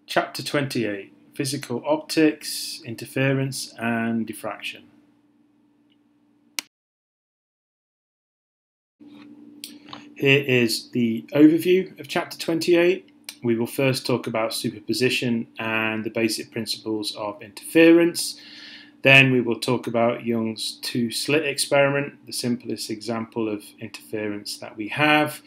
Chapter 28: Physical Optics, Interference and Diffraction. Here is the overview of Chapter 28. We will first talk about superposition and the basic principles of interference. Then we will talk about Young's two-slit experiment, the simplest example of interference that we have.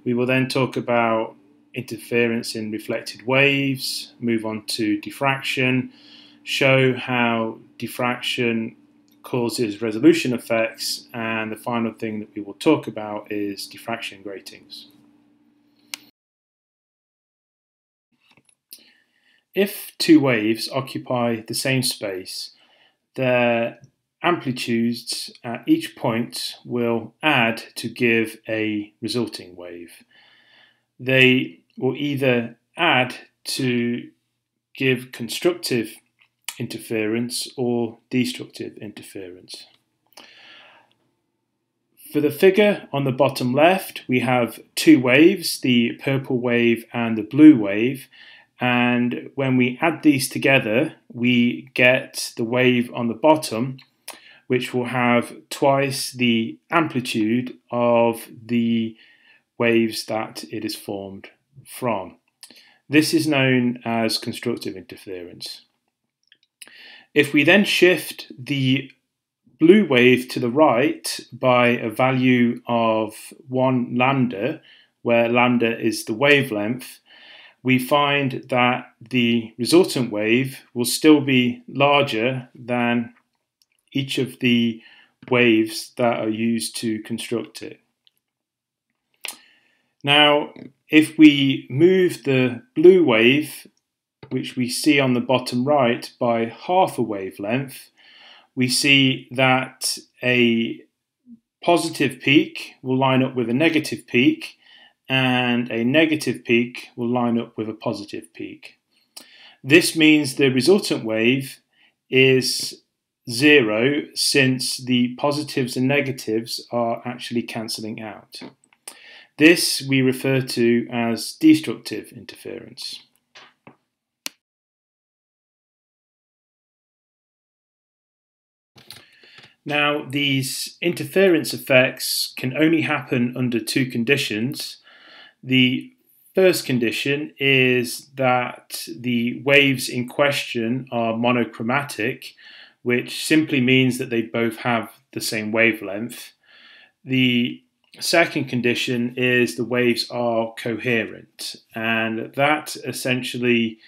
We will then talk about interference in reflected waves, move on to diffraction, show how diffraction causes resolution effects, and the final thing that we will talk about is diffraction gratings. If two waves occupy the same space, their amplitudes at each point will add to give a resulting wave. They will either add to give constructive interference or destructive interference. For the figure on the bottom left, we have two waves, the purple wave and the blue wave, and when we add these together, we get the wave on the bottom, which will have twice the amplitude of the waves that it is formed from. This is known as constructive interference. If we then shift the blue wave to the right by a value of 1 lambda, where lambda is the wavelength, we find that the resultant wave will still be larger than each of the waves that are used to construct it. Now, if we move the blue wave, which we see on the bottom right, by half a wavelength, we see that a positive peak will line up with a negative peak, and a negative peak will line up with a positive peak. This means the resultant wave is 0 since the positives and negatives are actually cancelling out. This we refer to as destructive interference. Now, these interference effects can only happen under two conditions. The first condition is that the waves in question are monochromatic, which simply means that they both have the same wavelength. The second condition is the waves are coherent, and that essentially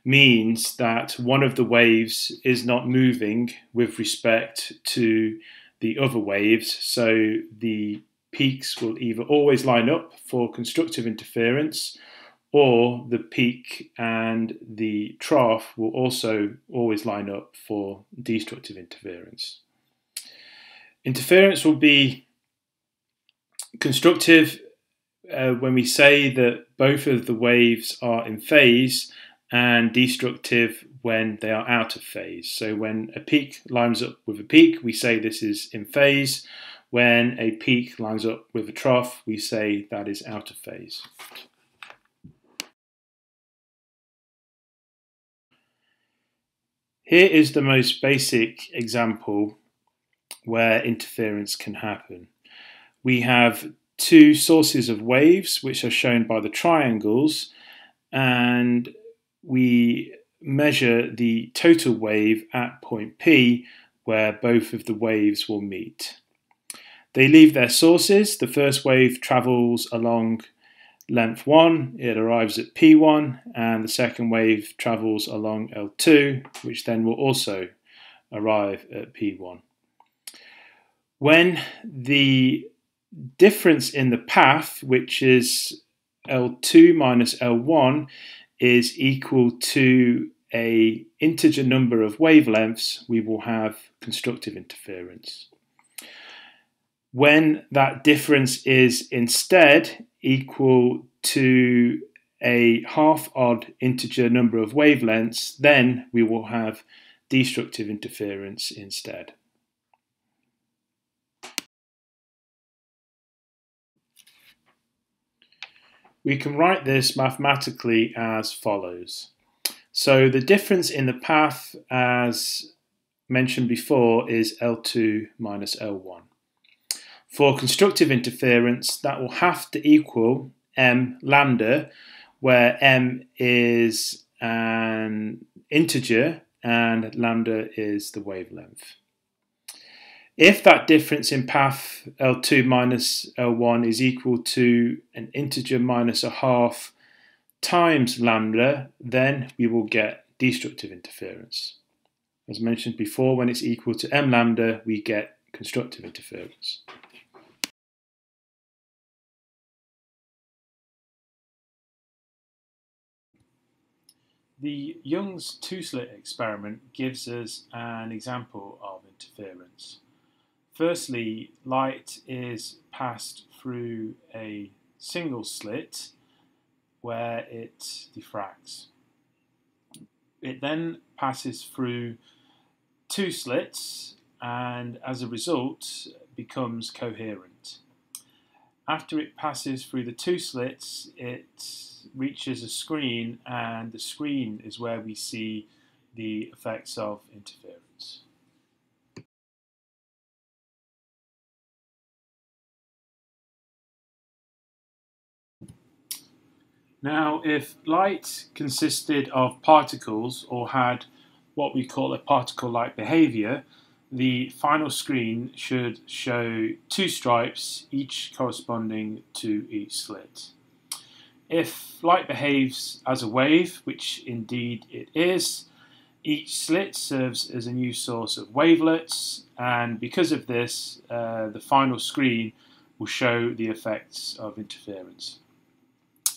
means that one of the waves is not moving with respect to the other waves, so the peaks will either always line up for constructive interference, or the peak and the trough will also always line up for destructive interference. Interference will be constructive when we say that both of the waves are in phase, and destructive when they are out of phase. So when a peak lines up with a peak, we say this is in phase. When a peak lines up with a trough, we say that is out of phase. Here is the most basic example where interference can happen. We have two sources of waves, which are shown by the triangles, and we measure the total wave at point P, where both of the waves will meet. They leave their sources. The first wave travels along length 1, it arrives at P1, and the second wave travels along L2, which then will also arrive at P1. When the difference in the path, which is L2 minus L1, is equal to an integer number of wavelengths, we will have constructive interference. When that difference is instead equal to a half-odd integer number of wavelengths, then we will have destructive interference instead. We can write this mathematically as follows. So the difference in the path, as mentioned before, is L2 minus L1. For constructive interference, that will have to equal m lambda, where m is an integer and lambda is the wavelength. If that difference in path L2 minus L1 is equal to an integer minus a half times lambda, then we will get destructive interference. As mentioned before, when it's equal to m lambda, we get constructive interference. The Young's two-slit experiment gives us an example of interference. Firstly, light is passed through a single slit where it diffracts. It then passes through two slits and as a result becomes coherent. After it passes through the two slits, it reaches a screen, and the screen is where we see the effects of interference. Now, if light consisted of particles or had what we call a particle-like behavior, the final screen should show two stripes, each corresponding to each slit. If light behaves as a wave, which indeed it is, each slit serves as a new source of wavelets, and because of this, the final screen will show the effects of interference.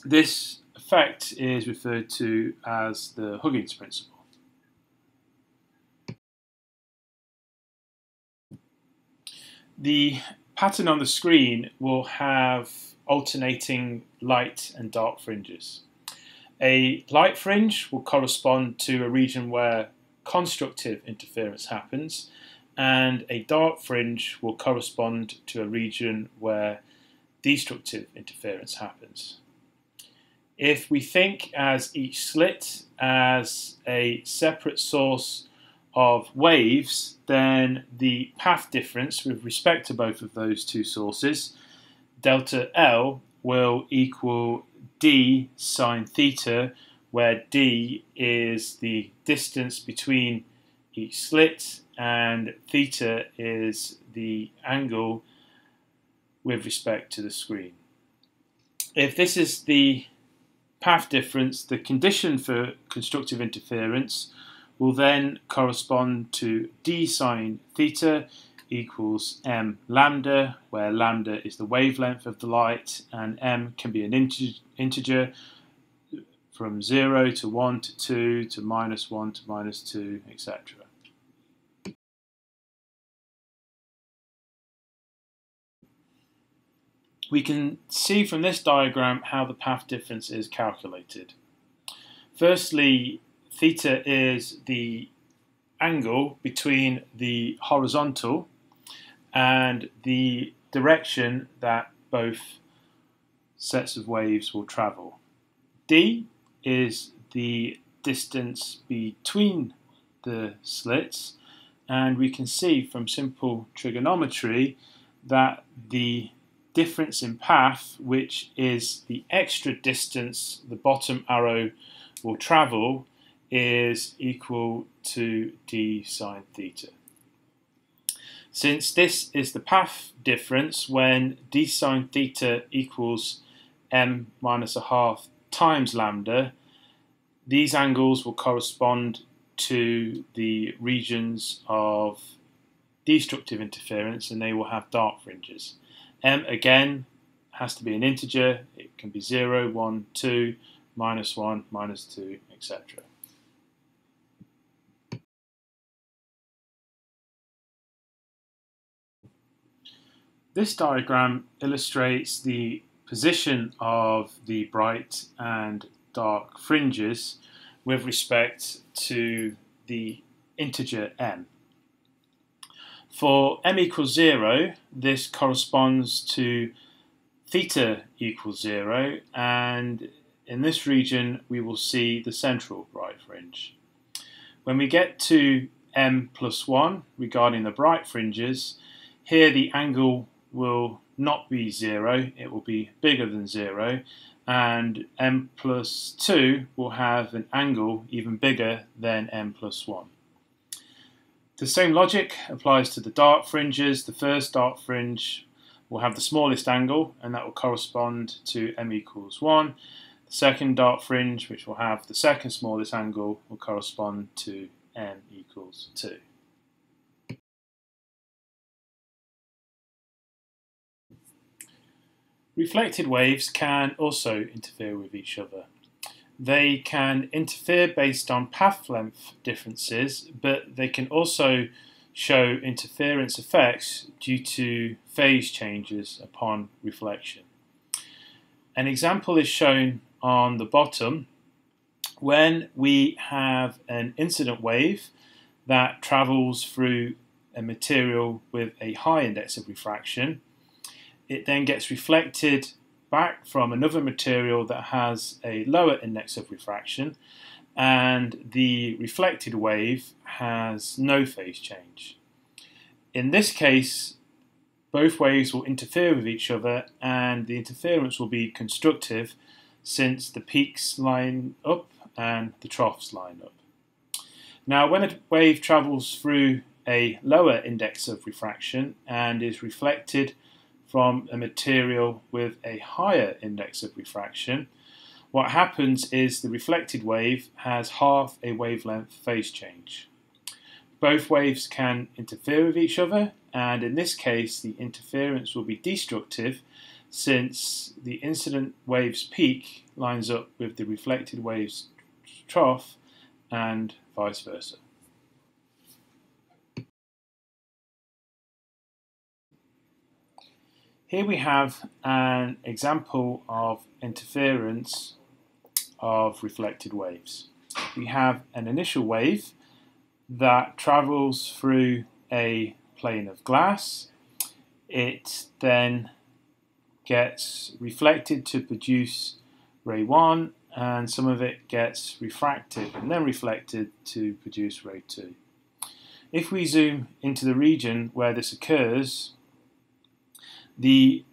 This effect is referred to as the Huggins principle. The pattern on the screen will have alternating light and dark fringes. A light fringe will correspond to a region where constructive interference happens, and a dark fringe will correspond to a region where destructive interference happens. If we think as each slit as a separate source of waves, then the path difference with respect to both of those two sources, delta L, will equal d sine theta, where d is the distance between each slit and theta is the angle with respect to the screen. If this is the path difference, the condition for constructive interference will then correspond to d sine theta equals m lambda, where lambda is the wavelength of the light and m can be an integer from 0 to 1 to 2 to -1 to -2, etc. We can see from this diagram how the path difference is calculated. Firstly, theta is the angle between the horizontal and the direction that both sets of waves will travel. D is the distance between the slits, and we can see from simple trigonometry that the difference in path, which is the extra distance the bottom arrow will travel, is equal to d sine theta. Since this is the path difference, when d sine theta equals m minus a half times lambda, these angles will correspond to the regions of destructive interference, and they will have dark fringes. M again has to be an integer. It can be 0, 1, 2, -1, -2, etc. This diagram illustrates the position of the bright and dark fringes with respect to the integer m. For m equals 0, this corresponds to theta equals 0, and in this region we will see the central bright fringe. When we get to m+1 regarding the bright fringes, here the angle will not be 0, it will be bigger than 0, and m+2 will have an angle even bigger than m+1. The same logic applies to the dark fringes. The first dark fringe will have the smallest angle, and that will correspond to m=1. The second dark fringe, which will have the second smallest angle, will correspond to m=2. Reflected waves can also interfere with each other. They can interfere based on path length differences, but they can also show interference effects due to phase changes upon reflection. An example is shown on the bottom. When we have an incident wave that travels through a material with a high index of refraction, it then gets reflected back from another material that has a lower index of refraction, and the reflected wave has no phase change. In this case, both waves will interfere with each other, and the interference will be constructive since the peaks line up and the troughs line up. Now, when a wave travels through a lower index of refraction and is reflected from a material with a higher index of refraction, what happens is the reflected wave has half a wavelength phase change. Both waves can interfere with each other, and in this case the interference will be destructive since the incident wave's peak lines up with the reflected wave's trough and vice versa. Here we have an example of interference of reflected waves. We have an initial wave that travels through a plane of glass. It then gets reflected to produce ray 1, and some of it gets refracted and then reflected to produce ray 2. If we zoom into the region where this occurs, the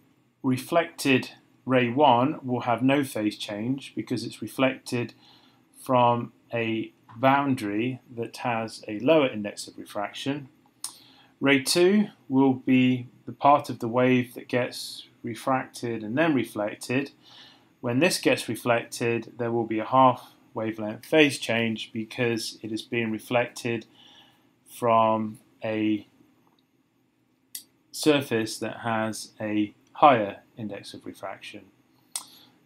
reflected ray 1 will have no phase change because it's reflected from a boundary that has a lower index of refraction. Ray 2 will be the part of the wave that gets refracted and then reflected. When this gets reflected, there will be a half wavelength phase change because it is being reflected from a surface that has a higher index of refraction.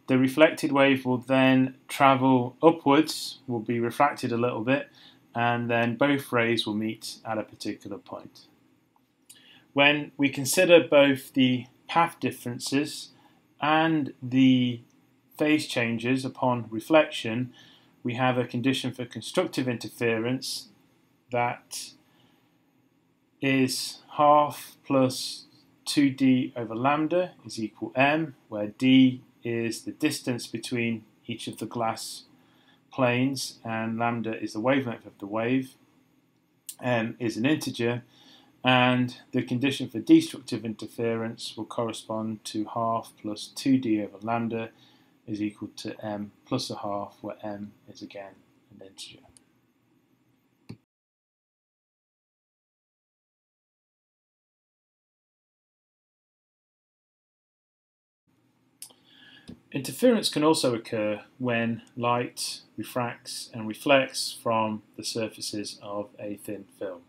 The reflected wave will then travel upwards, will be refracted a little bit, and then both rays will meet at a particular point. When we consider both the path differences and the phase changes upon reflection, we have a condition for constructive interference that is half plus 2d over lambda is equal m, where d is the distance between each of the glass planes and lambda is the wavelength of the wave, m is an integer, and the condition for destructive interference will correspond to half plus 2d over lambda is equal to m plus a half, where m is again an integer. Interference can also occur when light refracts and reflects from the surfaces of a thin film.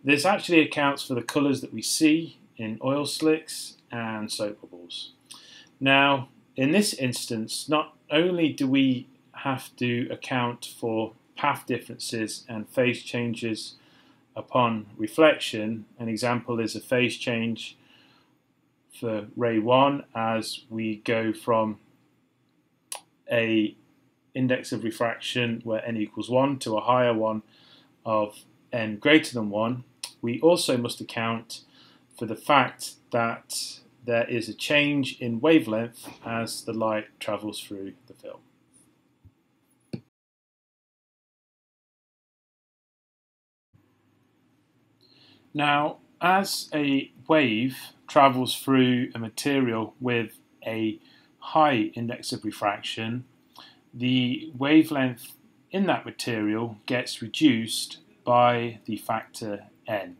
This actually accounts for the colours that we see in oil slicks and soap bubbles. Now, in this instance, not only do we have to account for path differences and phase changes upon reflection. An example is a phase change for ray 1 as we go from a index of refraction where n equals 1 to a higher one of n greater than 1. We also must account for the fact that there is a change in wavelength as the light travels through the film. Now, as a wave travels through a material with a high index of refraction, the wavelength in that material gets reduced by the factor n.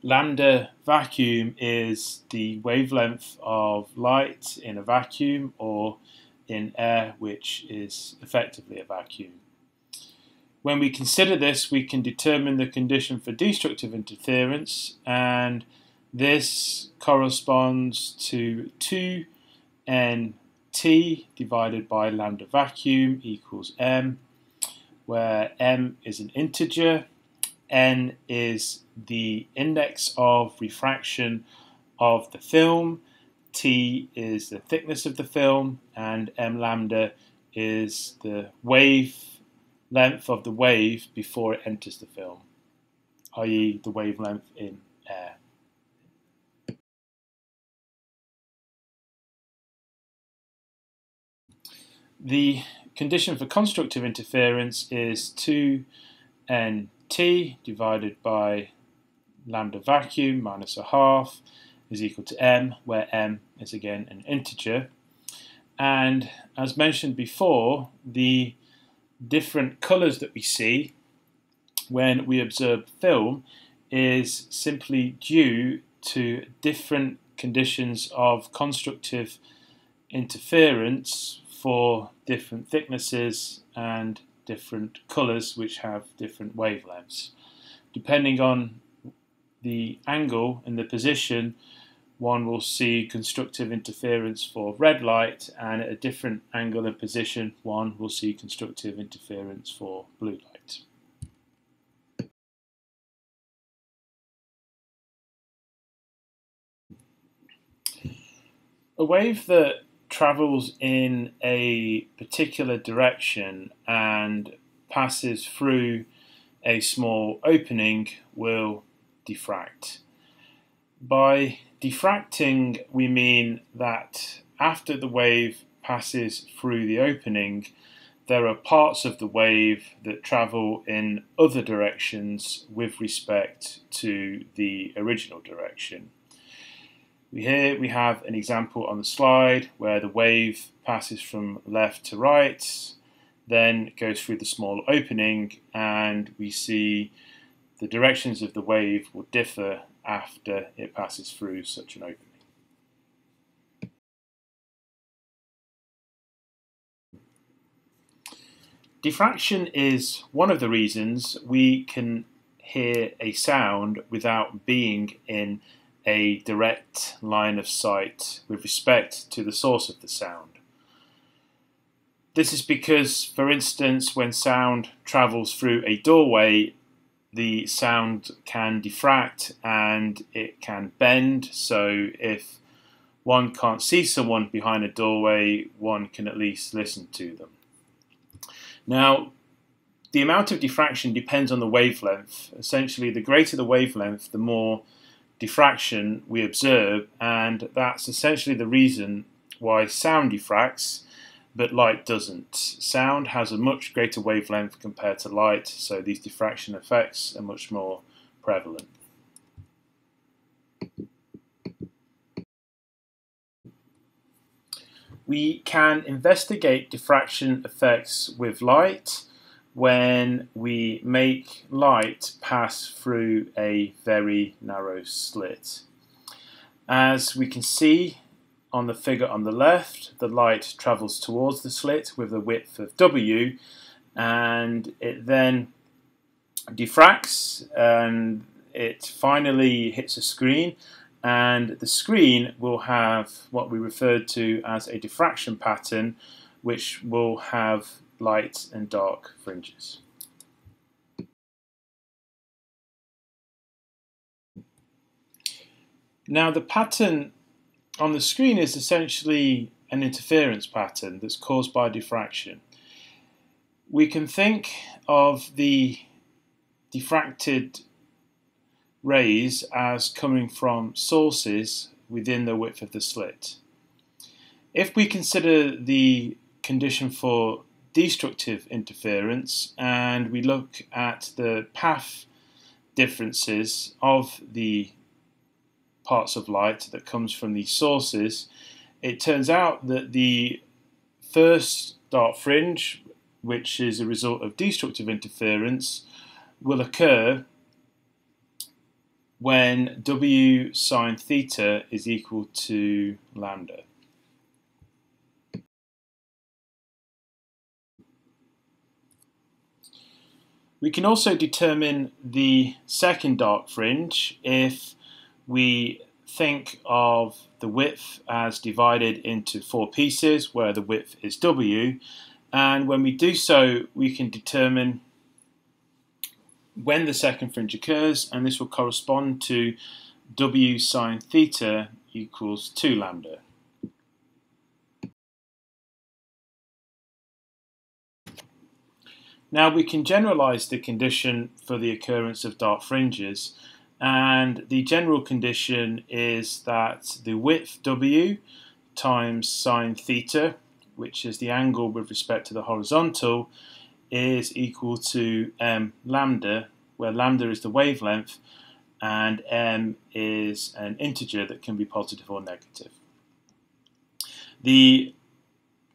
Lambda vacuum is the wavelength of light in a vacuum or in air, which is effectively a vacuum. When we consider this, we can determine the condition for destructive interference, and this corresponds to 2nt divided by lambda vacuum equals m, where m is an integer, n is the index of refraction of the film, t is the thickness of the film, and m lambda is the length of the wave before it enters the film, i.e. the wavelength in air. The condition for constructive interference is 2nt divided by lambda vacuum minus a half is equal to m, where m is again an integer. And as mentioned before, the different colours that we see when we observe film is simply due to different conditions of constructive interference for different thicknesses and different colours which have different wavelengths. Depending on the angle and the position, one will see constructive interference for red light, and at a different angle and position, one will see constructive interference for blue light. A wave that travels in a particular direction and passes through a small opening will diffract. By diffracting, we mean that after the wave passes through the opening, there are parts of the wave that travel in other directions with respect to the original direction. Here we have an example on the slide where the wave passes from left to right, then goes through the small opening, and we see the directions of the wave will differ after it passes through such an opening. Diffraction is one of the reasons we can hear a sound without being in a direct line of sight with respect to the source of the sound. This is because, for instance, when sound travels through a doorway, the sound can diffract and it can bend, so if one can't see someone behind a doorway, one can at least listen to them. Now, the amount of diffraction depends on the wavelength. Essentially, the greater the wavelength, the more diffraction we observe, and that's essentially the reason why sound diffracts but light doesn't. Sound has a much greater wavelength compared to light, so these diffraction effects are much more prevalent. We can investigate diffraction effects with light when we make light pass through a very narrow slit. As we can see on the figure on the left, the light travels towards the slit with a width of W, and it then diffracts and it finally hits a screen, and the screen will have what we referred to as a diffraction pattern, which will have light and dark fringes. Now, the pattern on the screen is essentially an interference pattern that's caused by diffraction. We can think of the diffracted rays as coming from sources within the width of the slit. If we consider the condition for destructive interference and we look at the path differences of the parts of light that comes from these sources, it turns out that the first dark fringe, which is a result of destructive interference, will occur when W sine theta is equal to lambda. We can also determine the second dark fringe if we think of the width as divided into 4 pieces where the width is W, and when we do so we can determine when the second fringe occurs, and this will correspond to W sine theta equals 2 lambda. Now we can generalize the condition for the occurrence of dark fringes, and the general condition is that the width W times sine theta, which is the angle with respect to the horizontal, is equal to m lambda, where lambda is the wavelength and m is an integer that can be positive or negative. The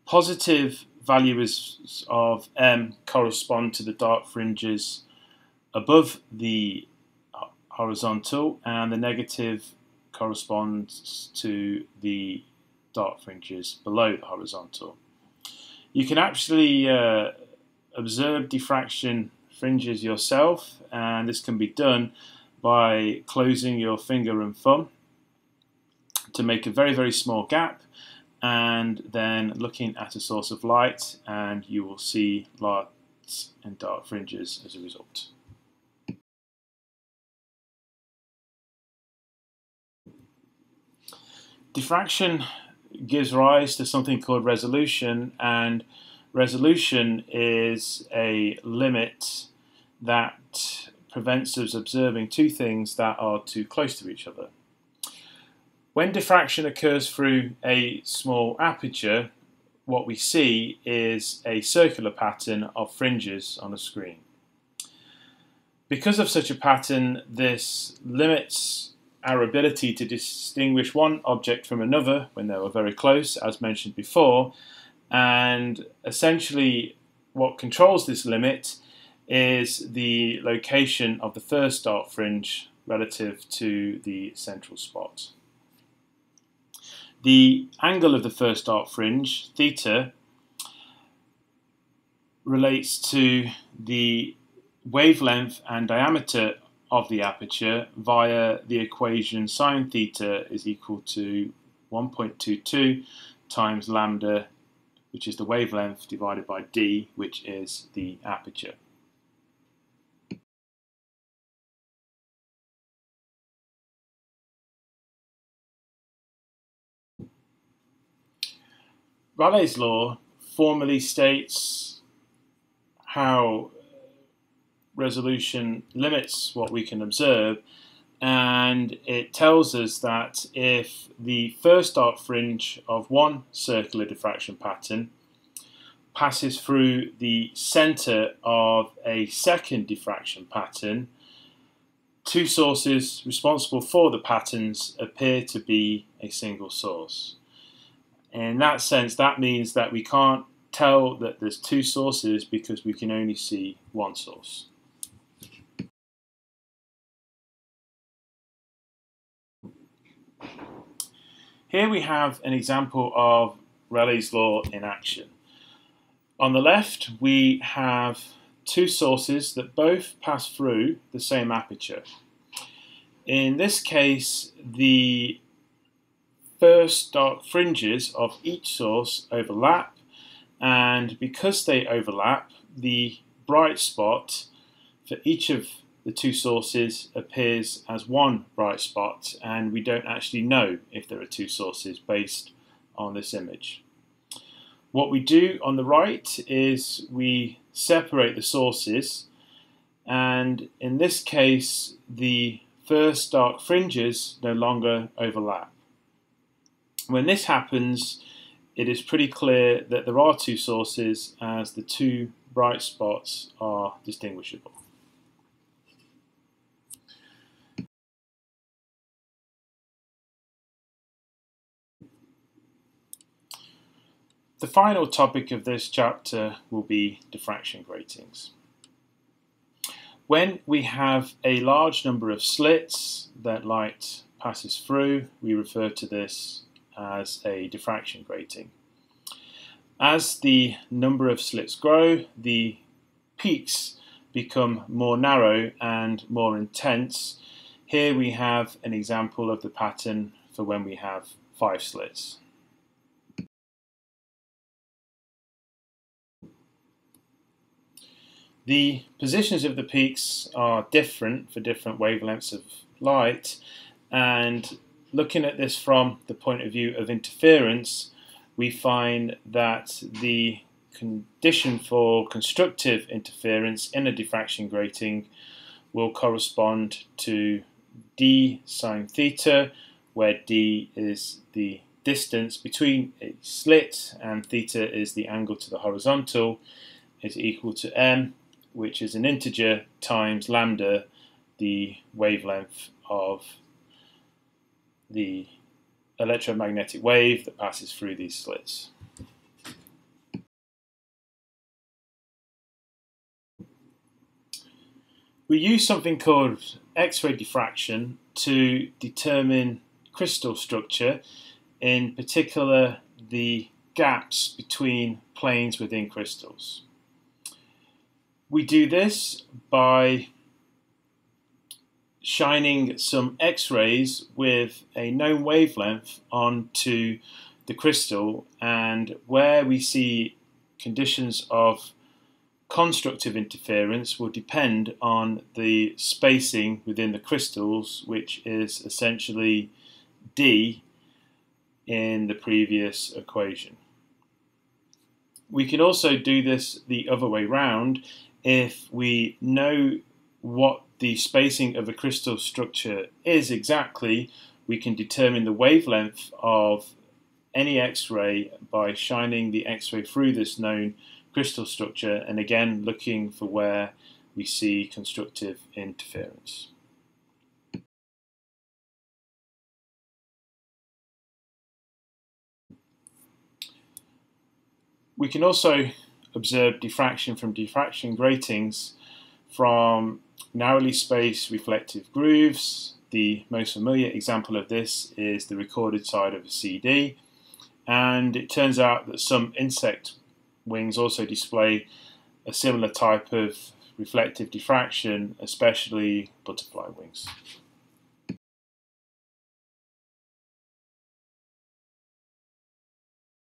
positive values of m correspond to the dark fringes above the horizontal, and the negative corresponds to the dark fringes below the horizontal. You can actually observe diffraction fringes yourself, and this can be done by closing your finger and thumb to make a very, very small gap, and then looking at a source of light, and you will see light and dark fringes as a result. Diffraction gives rise to something called resolution, and resolution is a limit that prevents us observing two things that are too close to each other. When diffraction occurs through a small aperture, what we see is a circular pattern of fringes on a screen. Because of such a pattern, this limits our ability to distinguish one object from another when they were very close, as mentioned before, and essentially what controls this limit is the location of the first dark fringe relative to the central spot. The angle of the first dark fringe, theta, relates to the wavelength and diameter of the aperture via the equation sine theta is equal to 1.22 times lambda, which is the wavelength, divided by d, which is the aperture. Raleigh's law formally states how resolution limits what we can observe, and it tells us that if the first dark fringe of one circular diffraction pattern passes through the center of a second diffraction pattern, two sources responsible for the patterns appear to be a single source. In that sense, that means that we can't tell that there's two sources because we can only see one source. Here we have an example of Raleigh's law in action. On the left, we have two sources that both pass through the same aperture. In this case, the first dark fringes of each source overlap, and because they overlap, the bright spot for each of the two sources appears as one bright spot, and we don't actually know if there are two sources based on this image. What we do on the right is we separate the sources, and in this case the first dark fringes no longer overlap. When this happens, it is pretty clear that there are two sources, as the two bright spots are distinguishable. The final topic of this chapter will be diffraction gratings. When we have a large number of slits that light passes through, we refer to this as a diffraction grating. As the number of slits grow, the peaks become more narrow and more intense. Here we have an example of the pattern for when we have 5 slits. The positions of the peaks are different for different wavelengths of light, and looking at this from the point of view of interference, we find that the condition for constructive interference in a diffraction grating will correspond to d sine theta, where d is the distance between a slit and theta is the angle to the horizontal, is equal to m, which is an integer, times lambda, the wavelength of the electromagnetic wave that passes through these slits. We use something called X-ray diffraction to determine crystal structure, in particular the gaps between planes within crystals. We do this by shining some X-rays with a known wavelength onto the crystal, and where we see conditions of constructive interference will depend on the spacing within the crystals, which is essentially d in the previous equation. We can also do this the other way round. If we know what the spacing of a crystal structure is exactly, we can determine the wavelength of any X-ray by shining the X-ray through this known crystal structure, and again looking for where we see constructive interference. We can also observe diffraction from diffraction gratings from narrowly spaced reflective grooves. The most familiar example of this is the recorded side of a CD, and it turns out that some insect wings also display a similar type of reflective diffraction, especially butterfly wings.